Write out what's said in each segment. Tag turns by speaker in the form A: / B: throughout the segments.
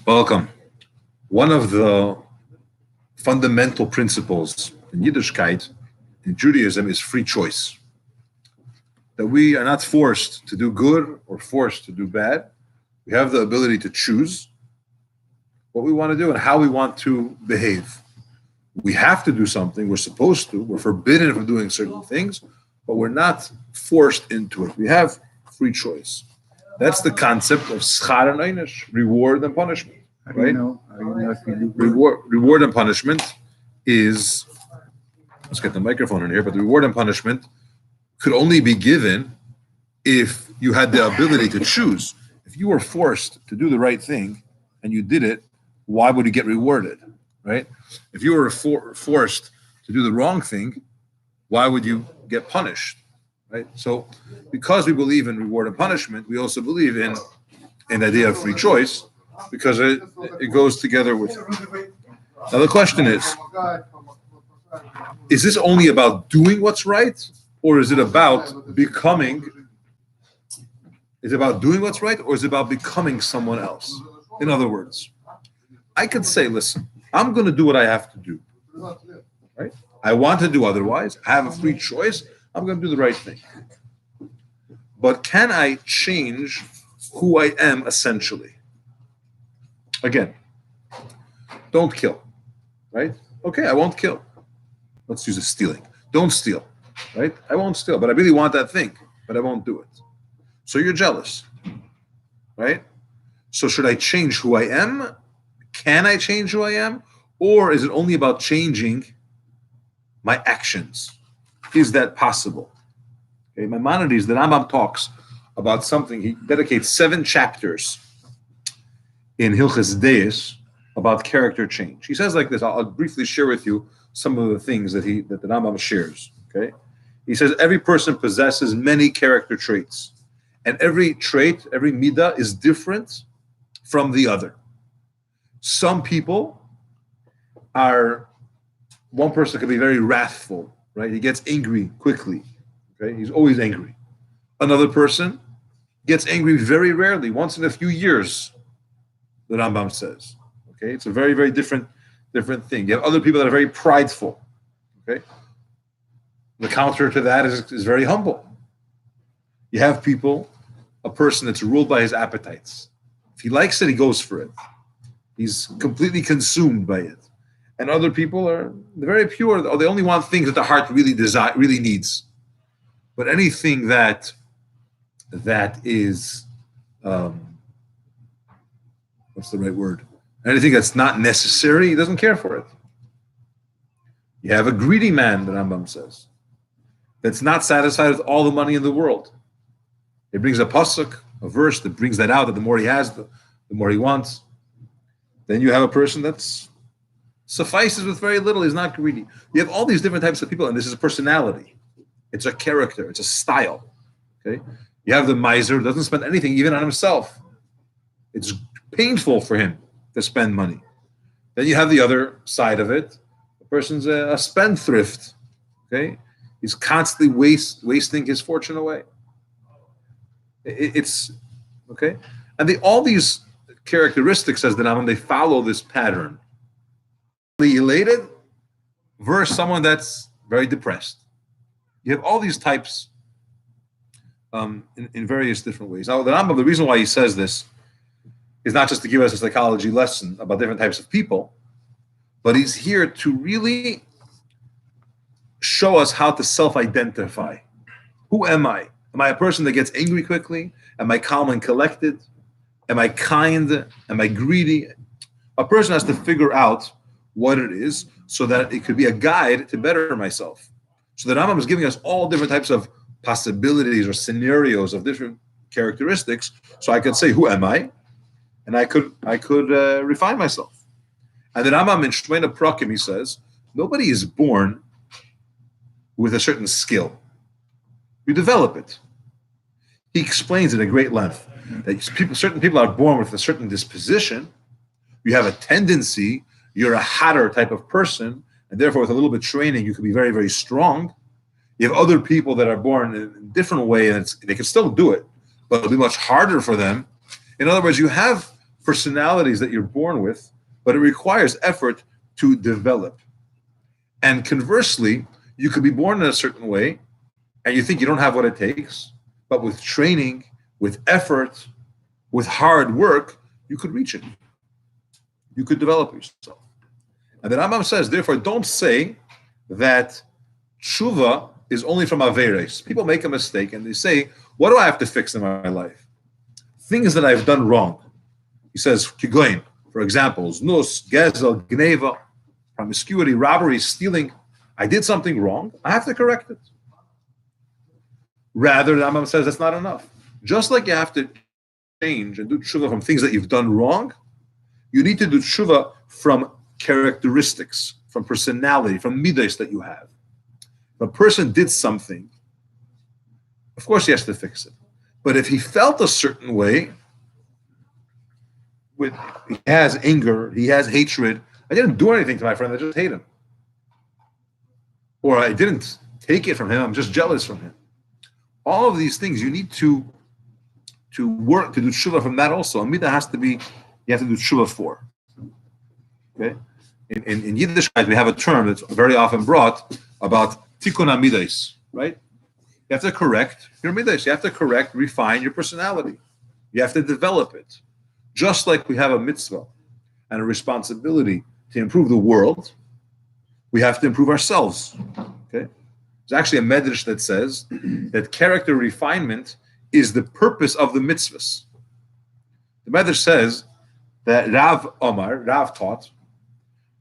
A: Welcome. One of the fundamental principles in Yiddishkeit, in Judaism, is free choice. That we are not forced to do good or forced to do bad. We have the ability to choose what we want to do and how we want to behave. We have to do something, we're supposed to, we're forbidden from doing certain things, but we're not forced into it. We have free choice. That's the concept of schar and einish, reward and punishment. Right? Reward and punishment is, let's get the microphone in here, but the reward and punishment could only be given if you had the ability to choose. If you were forced to do the right thing and you did it, why would you get rewarded, right? If you were forced to do the wrong thing, why would you get punished, right? So because we believe in reward and punishment, we also believe in the idea of free choice, because it goes together with it. Now the question is this only about doing what's right, or is it about becoming, is it about doing what's right, or is it about becoming someone else? In other words, I could say, listen, I'm going to do what I have to do, right? I want to do otherwise. I have a free choice. I'm going to do the right thing. But can I change who I am essentially? Again, don't kill, right? Okay, I won't kill. Let's use stealing. Don't steal, right? I won't steal, but I really want that thing, but I won't do it. So you're jealous, right? So should I change who I am? Can I change who I am? Or is it only about changing my actions? Is that possible? Okay, Maimonides, the Rambam talks about something. He dedicates 7 chapters in Hilchos Deis about character change. He says like this. I'll briefly share with you some of the things that the Rambam shares. Okay, he says every person possesses many character traits, and every trait, every midah, is different from the other. Some people one person can be very wrathful, right? He gets angry quickly. Okay, he's always angry. Another person gets angry very rarely, once in a few years. The Rambam says, okay, it's a very, very different thing. You have other people that are very prideful, okay? The counter to that is very humble. You have a person that's ruled by his appetites. If he likes it, he goes for it. He's completely consumed by it. And other people they're very pure, or they only want things that the heart really needs. But anything that is, what's the right word? Anything that's not necessary, he doesn't care for it. You have a greedy man, the Rambam says, that's not satisfied with all the money in the world. He brings a pasuk, a verse that brings that out, that the more he has, the more he wants. Then you have a person that's suffices with very little, he's not greedy. You have all these different types of people, and this is a personality. It's a character, it's a style. Okay? You have the miser who doesn't spend anything, even on himself. It's painful for him to spend money. Then you have the other side of it. The person's a spendthrift. Okay? He's constantly wasting his fortune away. It's okay? And all these characteristics, as the Rambam, they follow this pattern. Elated versus someone that's very depressed. You have all these types in various different ways. Now, the Rambam, the reason why he says this is not just to give us a psychology lesson about different types of people, but he's here to really show us how to self-identify. Who am I? Am I a person that gets angry quickly? Am I calm and collected? Am I kind? Am I greedy? A person has to figure out what it is so that it could be a guide to better myself. So the Rambam is giving us all different types of possibilities or scenarios of different characteristics. So I could say, who am I? And I could refine myself. And the Rambam in Shemona Prakim, he says, nobody is born with a certain skill. You develop it. He explains it at great length that certain people are born with a certain disposition. You have a tendency, you're a hotter type of person, and therefore with a little bit of training, you can be very, very strong. You have other people that are born in a different way, and they can still do it, but it'll be much harder for them. In other words, you have personalities that you're born with, but it requires effort to develop. And conversely, you could be born in a certain way and you think you don't have what it takes, but with training, with effort, with hard work, you could reach it. You could develop yourself. And the Rambam says, therefore, don't say that tshuva is only from Averes. People make a mistake and they say, what do I have to fix in my life? Things that I've done wrong. He says, Kigoin, for example, Znus, Gezel, Gneva, promiscuity, robbery, stealing. I did something wrong. I have to correct it. Rather, the Rambam says that's not enough. Just like you have to change and do tshuva from things that you've done wrong, you need to do tshuva from characteristics, from personality, from midas that you have. If a person did something, of course he has to fix it. But if he felt a certain way, he has anger, he has hatred, I didn't do anything to my friend, I just hate him. Or I didn't take it from him, I'm just jealous from him. All of these things you need to work, to do tshuva from that also. Amida has to be, you have to do tshuva for. Okay? In Yiddishkeit, we have a term that's very often brought about tikkun amidas, right? You have to correct your midas. You have to correct, refine your personality. You have to develop it. Just like we have a mitzvah and a responsibility to improve the world, we have to improve ourselves. Okay? There's actually a medrash that says that character refinement is the purpose of the mitzvahs. The medrash says that Rav taught,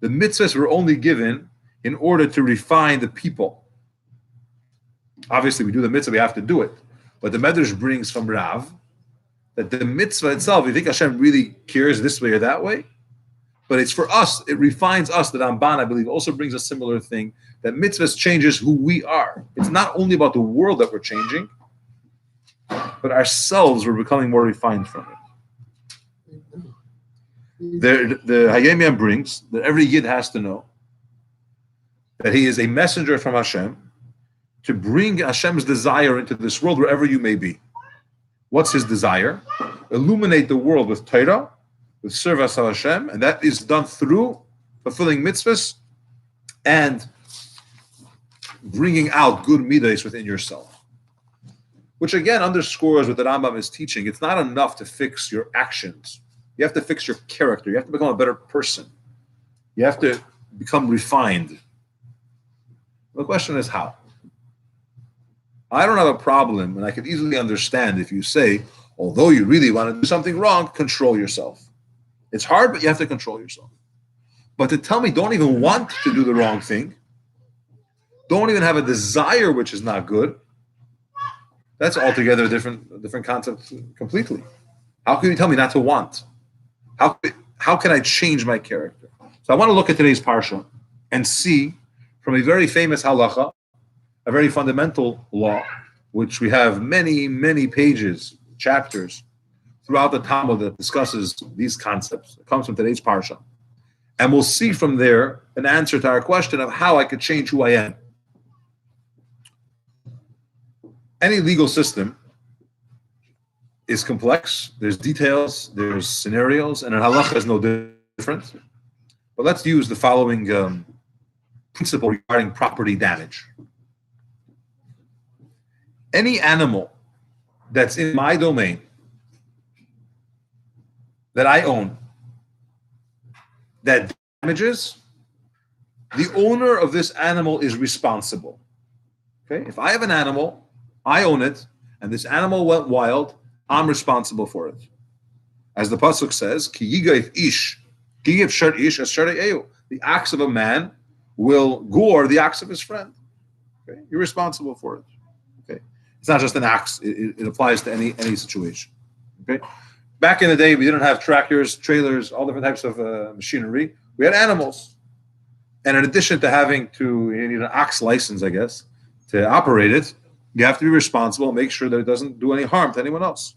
A: the mitzvahs were only given in order to refine the people. Obviously, we do the mitzvah, we have to do it. But the medrash brings from Rav that the mitzvah itself, you think Hashem really cares this way or that way? But it's for us, it refines us. The Ramban, I believe, also brings a similar thing, that mitzvahs changes who we are. It's not only about the world that we're changing, but ourselves, we're becoming more refined from it. The Hayom brings that every Yid has to know that he is a messenger from Hashem to bring Hashem's desire into this world wherever you may be. What's his desire? Illuminate the world with Torah, with service of Hashem, and that is done through fulfilling mitzvahs and bringing out good midas within yourself. Which again underscores what the Rambam is teaching. It's not enough to fix your actions. You have to fix your character. You have to become a better person. You have to become refined. The question is how? I don't have a problem, and I can easily understand if you say, although you really want to do something wrong, control yourself. It's hard, but you have to control yourself. But to tell me don't even want to do the wrong thing, don't even have a desire which is not good, that's altogether a different concept completely. How can you tell me not to want? How can I change my character? So I want to look at today's parsha and see from a very famous halacha, a very fundamental law, which we have many, many pages, chapters throughout the Talmud that discusses these concepts. It comes from today's parsha. And we'll see from there an answer to our question of how I could change who I am. Any legal system is complex. There's details, there's scenarios, and an halacha is no different. But let's use the following principle regarding property damage. Any animal that's in my domain that I own that damages, the owner of this animal is responsible. Okay? If I have an animal, I own it, and this animal went wild, I'm responsible for it. As the pasuk says, "Ki yigav ish, ki yigav shar ish as shar eyu." The axe of a man will gore the axe of his friend. Okay? You're responsible for it. Okay? It's not just an axe; it applies to any situation. Okay? Back in the day, we didn't have tractors, trailers, all different types of machinery. We had animals, and in addition to having to, you need an ox license, I guess, to operate it, you have to be responsible and make sure that it doesn't do any harm to anyone else.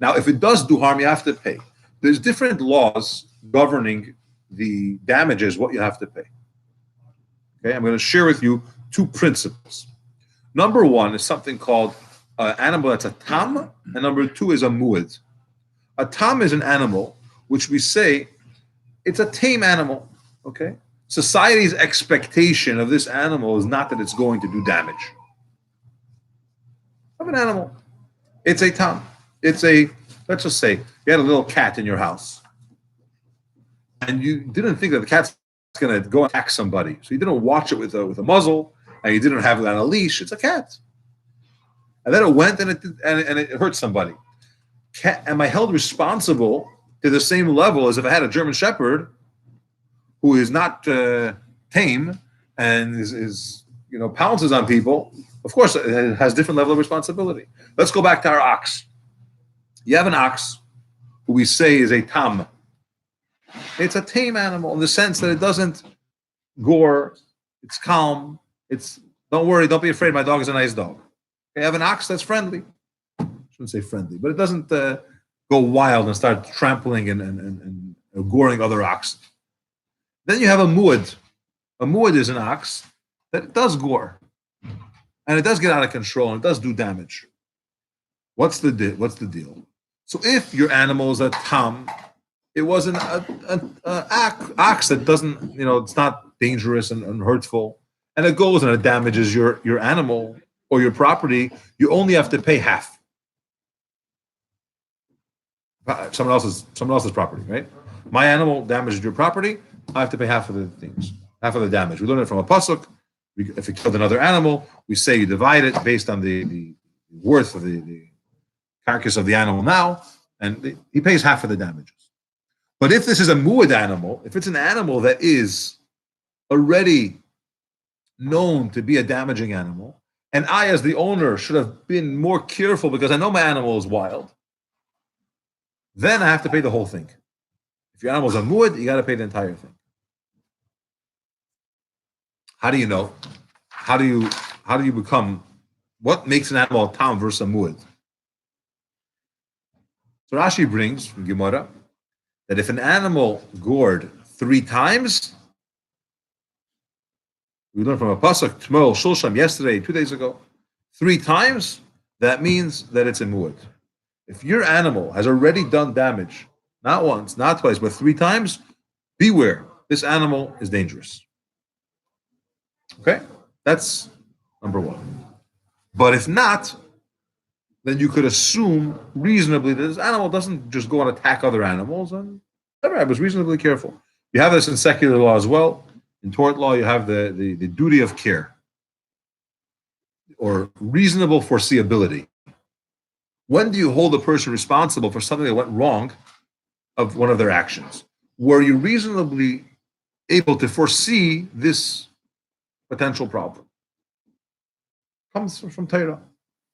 A: Now, if it does do harm, you have to pay. There's different laws governing the damages, what you have to pay. Okay, I'm going to share with you two principles. Number one is something called animal that's a tam, and number two is a muad. A tam is an animal which we say it's a tame animal. Okay, society's expectation of this animal is not that it's going to do damage. Of an animal, it's a tam. It's a, let's just say you had a little cat in your house, and you didn't think that the cat's going to go attack somebody, so you didn't watch it with a muzzle, and you didn't have it on a leash. It's a cat, and then it went and it hurt somebody. Am I held responsible to the same level as if I had a German Shepherd who is not tame and is pounces on people? Of course, it has different level of responsibility. Let's go back to our ox. You have an ox who we say is a tam. It's a tame animal in the sense that it doesn't gore. It's calm. It's don't worry, don't be afraid. My dog is a nice dog. You have an ox that's friendly. I shouldn't say friendly, but it doesn't go wild and start trampling and goring other oxen. Then you have a muad. A muad is an ox that does gore, and it does get out of control and it does do damage. What's the deal? So if your animal is a tam, it was an ox that doesn't, it's not dangerous and hurtful, and it goes and it damages your animal or your property, you only have to pay half. Someone else's property, right? My animal damaged your property, I have to pay half of the things, half of the damage. We learn it from a pasuk. If you killed another animal, we say you divide it based on the worth of the carcass of the animal now, and he pays half of the damages. But if this is a muad animal, if it's an animal that is already known to be a damaging animal, and I, as the owner, should have been more careful because I know my animal is wild, then I have to pay the whole thing. If your animal is a muad, you got to pay the entire thing. How do you know? How do you become? What makes an animal a tam versus a muad? So Rashi brings from Gemara that if an animal gored 3 times, we learned from a pasuk Tmol Shulsham yesterday, 2 days ago, 3 times, that means that it's a muad. If your animal has already done damage, not once, not twice, but 3 times, beware. This animal is dangerous. Okay? That's number 1. But if not, then you could assume reasonably that this animal doesn't just go and attack other animals. And I was reasonably careful. You have this in secular law as well. In tort law, you have the duty of care or reasonable foreseeability. When do you hold a person responsible for something that went wrong of one of their actions? Were you reasonably able to foresee this potential problem? Comes from Torah.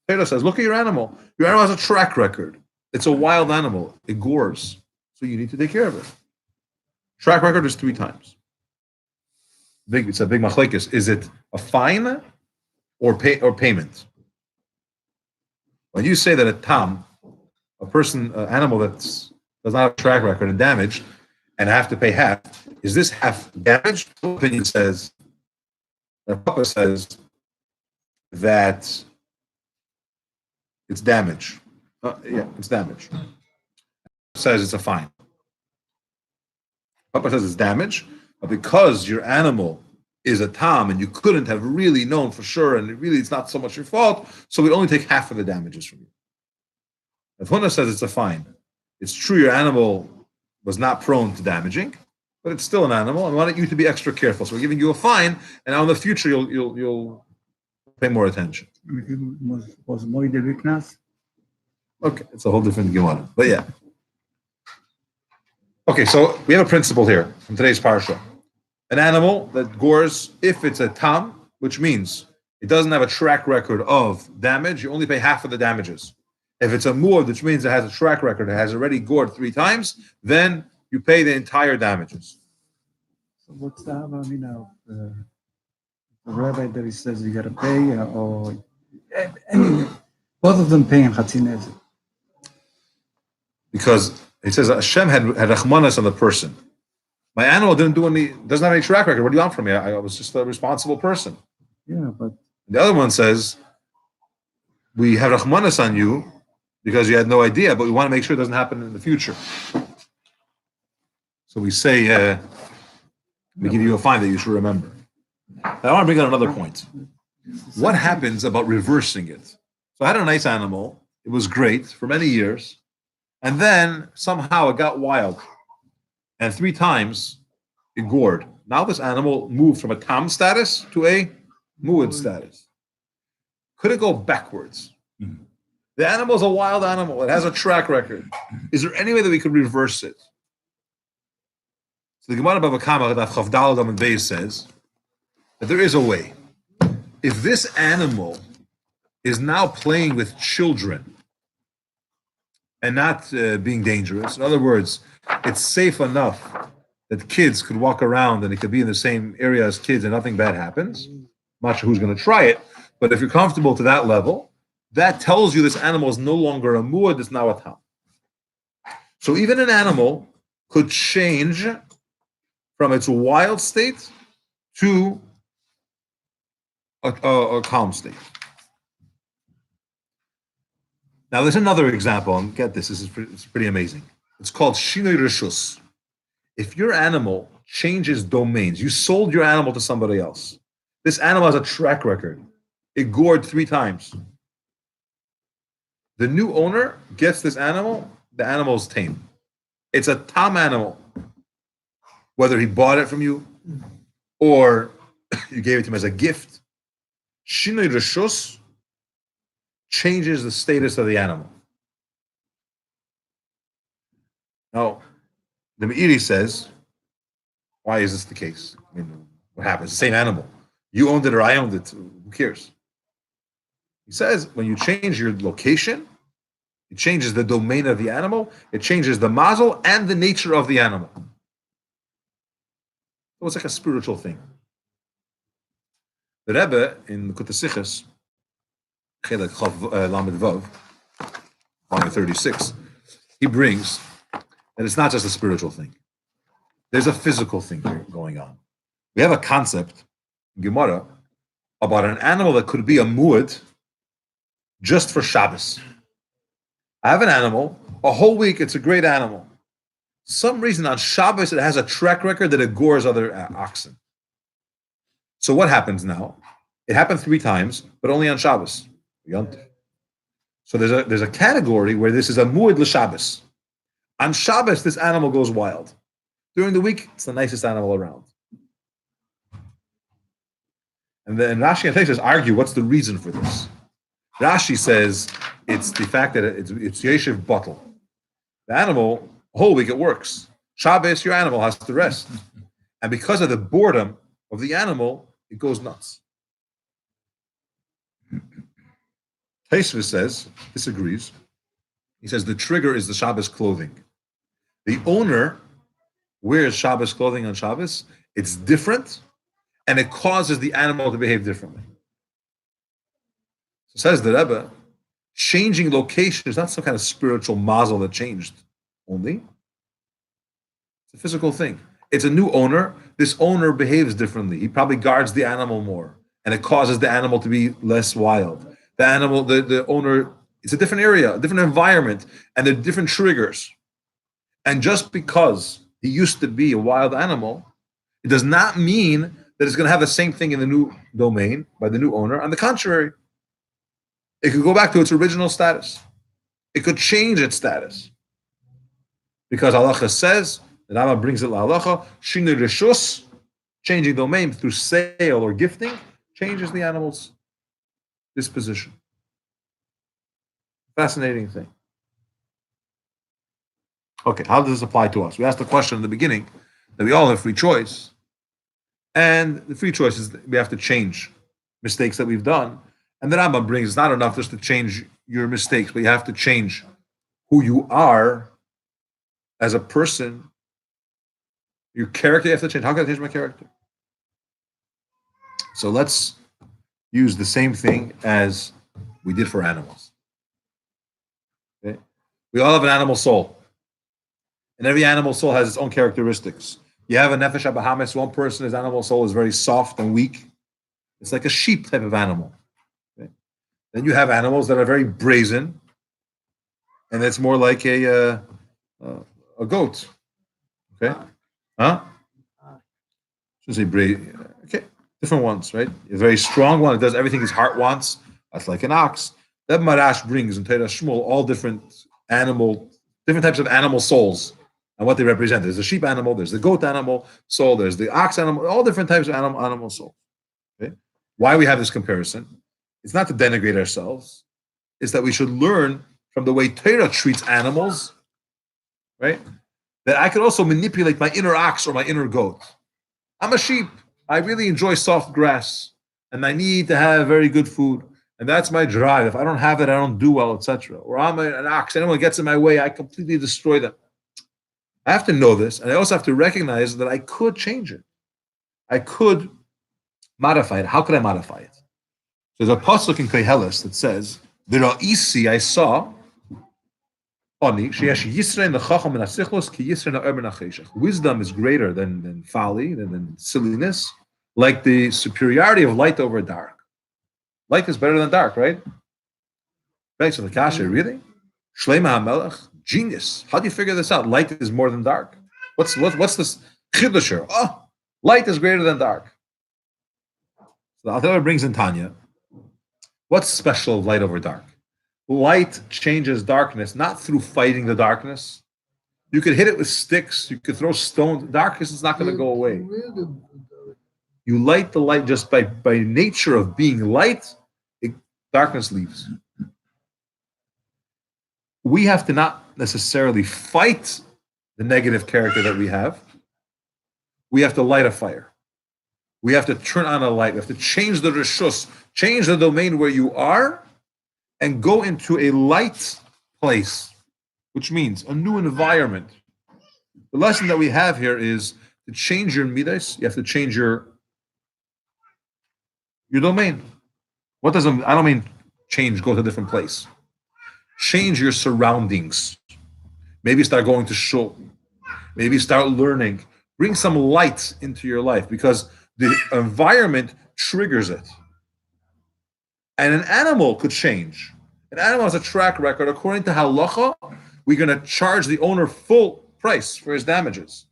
A: Torah says, look at your animal. Your animal has a track record. It's a wild animal. It gores. So you need to take care of it. Track record is 3 times. It's a big machlekes. Is it a fine or payment? When you say that a tam, an animal that does not have a track record and damaged, and have to pay half, is this half damaged? The opinion says, the Papa says that it's damage. It's damage. Says it's a fine. Papa says it's damage, but because your animal is a tam and you couldn't have really known for sure, and it's not so much your fault, so we only take half of the damages from you. If Huna says it's a fine, it's true your animal was not prone to damaging, but it's still an animal, and we want you to be extra careful. So we're giving you a fine, and now in the future you'll pay more attention.
B: Was Moide Viknas?
A: Okay, it's a whole different Gemara, but yeah. Okay, so we have a principle here from today's parsha. An animal that gores, if it's a tam, which means it doesn't have a track record of damage, you only pay half of the damages. If it's a muad, which means it has a track record, it has already gored 3 times, then you pay the entire damages.
B: So what's the the rabbi that he says you got to pay, or anyway, both of them paying Chatzin?
A: Because he says Hashem had rachmanas on the person. My animal doesn't have any track record. What do you want from me? I was just a responsible person.
B: Yeah, but
A: the other one says we have rachmanas on you because you had no idea, but we want to make sure it doesn't happen in the future. So we say, we give you a fine that you should remember. Now, I want to bring out another point. What happens about reversing it? So I had a nice animal. It was great for many years. And then somehow it got wild. And 3 times it gored. Now this animal moved from a tam status to a muad status. Could it go backwards? The animal is a wild animal. It has a track record. Is there any way that we could reverse it? So the Gemara Bava Kama that Chavdal Dam and Beis says that there is a way. If this animal is now playing with children and not being dangerous, in other words, it's safe enough that kids could walk around and it could be in the same area as kids and nothing bad happens. I'm not sure who's going to try it, but if you're comfortable to that level, that tells you this animal is no longer a muad, it's now a tam. So even an animal could change from its wild state to a calm state. Now there's another example, and get this, it's pretty amazing. It's called Shinoi Rishus. If your animal changes domains, you sold your animal to somebody else. This animal has a track record. It gored 3 times. The new owner gets this animal, the animal's tame. It's a tam animal. Whether he bought it from you or you gave it to him as a gift, Shinoi Rishus changes the status of the animal. Now, the Meiri says, why is this the case? I mean, what happens? The same animal. You owned it or I owned it. Who cares? He says, when you change your location, it changes the domain of the animal, it changes the mazel and the nature of the animal. So it's like a spiritual thing. The Rebbe in Likutei Sichos, Chelek Chav Lamed Vav, volume 36, he brings that it's not just a spiritual thing. There's a physical thing here going on. We have a concept in Gemara about an animal that could be a muad just for Shabbos. I have an animal, a whole week, it's a great animal. Some reason on Shabbos it has a track record that it gores other oxen. So what happens now? It happened 3 times, but only on Shabbos. So there's a category where this is a muad l'Shabbos. On Shabbos, this animal goes wild. During the week, it's the nicest animal around. And then Rashi and Tosfos argue, what's the reason for this? Rashi says it's the fact that it's yeshiv bottle. The animal, a whole week it works. Shabbos, your animal has to rest. And because of the boredom of the animal, it goes nuts. Tosfos disagrees. He says the trigger is the Shabbos clothing. The owner wears Shabbos clothing on Shabbos. It's different, and it causes the animal to behave differently. So says the Rebbe, changing location is not some kind of spiritual mazel that changed only. It's a physical thing. It's a new owner. This owner behaves differently. He probably guards the animal more, and it causes the animal to be less wild. The animal, the owner, it's a different area, a different environment, and there are different triggers. And just because he used to be a wild animal, it does not mean that it's going to have the same thing in the new domain by the new owner. On the contrary, it could go back to its original status. It could change its status. Because halacha says, the Rama brings it la halacha, shinoi rishus, changing domain through sale or gifting, changes the animal's disposition. Fascinating thing. Okay, how does this apply to us? We asked the question in the beginning that we all have free choice. And the free choice is that we have to change mistakes that we've done. And the Rambam brings, it's not enough just to change your mistakes, but you have to change who you are as a person. Your character you have to change. How can I change my character? So let's use the same thing as we did for animals. Okay? We all have an animal soul. And every animal soul has its own characteristics. You have a nefesh habahamis, one person, his animal soul is very soft and weak. It's like a sheep type of animal. Okay? Then you have animals that are very brazen. and it's more like a goat. Okay, huh? Shouldn't say brave. Okay, different ones, right? A very strong one. It does everything his heart wants. That's like an ox. That Marash brings in Torah Shmuel all different types of animal souls and what they represent. There's the sheep animal, there's the goat animal soul, there's the ox animal, all different types of animal soul. Okay? Why we have this comparison? It's not to denigrate ourselves. It's that we should learn from the way Torah treats animals, right? That I could also manipulate my inner ox or my inner goat. I'm a sheep. I really enjoy soft grass, and I need to have very good food. And that's my drive. If I don't have it, I don't do well, etc. Or I'm an ox. Anyone gets in my way, I completely destroy them. I have to know this, and I also have to recognize that I could change it. I could modify it. How could I modify it? So there's a pasuk in Koheles that says, "V'ra'isi, I saw, wisdom is greater than folly, than silliness, like the superiority of light over dark. Light is better than dark, right? Right, so the kasha, really? Shleima HaMelech, genius. How do you figure this out? Light is more than dark. What's this chidusher? Oh, light is greater than dark. So the Alter Rebbe brings in Tanya, what's special of light over dark? Light changes darkness, not through fighting the darkness. You could hit it with sticks, you could throw stones. Darkness is not going to go away. You light the light just by nature of being light, darkness leaves. We have to not necessarily fight the negative character that we have. We have to light a fire. We have to turn on a light. We have to change the reshus, change the domain where you are, and go into a light place, which means a new environment. The lesson that we have here is to change your midas. You have to change your domain. I don't mean change, go to a different place. Change your surroundings. Maybe start going to shul. Maybe start learning. Bring some light into your life because the environment triggers it. And an animal could change. An animal has a track record. According to halacha, we're going to charge the owner full price for his damages.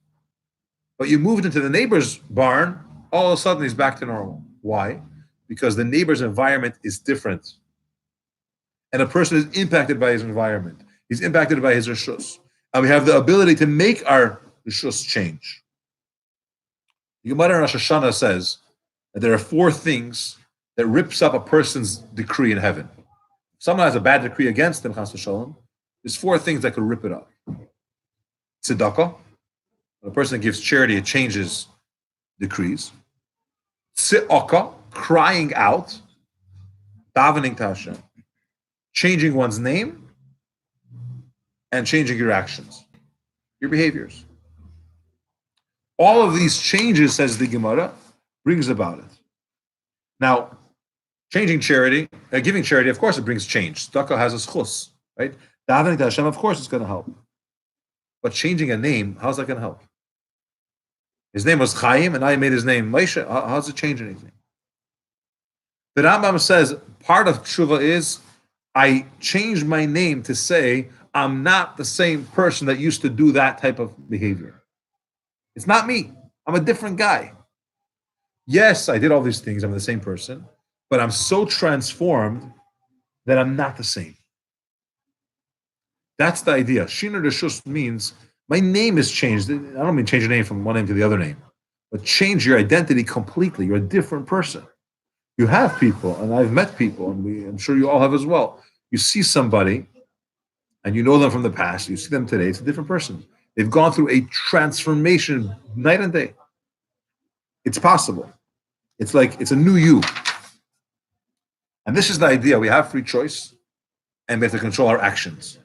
A: But you moved into the neighbor's barn, all of a sudden he's back to normal. Why? Because the neighbor's environment is different. And a person is impacted by his environment. He's impacted by his reshus. And we have the ability to make our reshus change. The Gemara in Rosh Hashanah says that there are 4 things that rips up a person's decree in heaven. If someone has a bad decree against him, chas v'shalom, there's 4 things that could rip it up. Tzedakah. When a person gives charity, it changes decrees. Tzi'aka, crying out, davening to Hashem, changing one's name, and changing your actions, your behaviors. All of these changes, says the Gemara, brings about it. Now, changing charity, giving charity, of course, it brings change. Tzedakah has a schus, right? Davening to Hashem, of course, it's going to help. But changing a name, how's that going to help? His name was Chaim, and I made his name Moshe. How does it change anything? The Rambam says part of tshuva is I changed my name to say I'm not the same person that used to do that type of behavior. It's not me. I'm a different guy. Yes, I did all these things. I'm the same person, but I'm so transformed that I'm not the same. That's the idea. Shiner Reshus means my name is changed. I don't mean change your name from one name to the other name, but change your identity completely. You're a different person. You have people, and I've met people, and I'm sure you all have as well. You see somebody, and you know them from the past. You see them today. It's a different person. They've gone through a transformation night and day. It's possible. It's like it's a new you. And this is the idea. We have free choice, and we have to control our actions.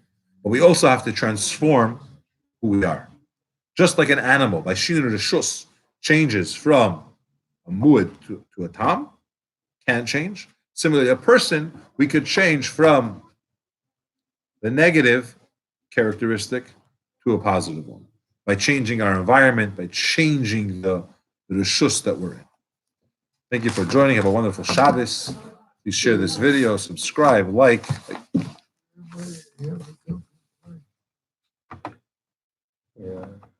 A: But we also have to transform who we are. Just like an animal, by Shiner Reshus, changes from a muad to a tam, can change. Similarly, a person, we could change from the negative characteristic to a positive one by changing our environment, by changing the reshus that we're in. Thank you for joining. Have a wonderful Shabbos. Please share this video, subscribe, like.
C: Yeah.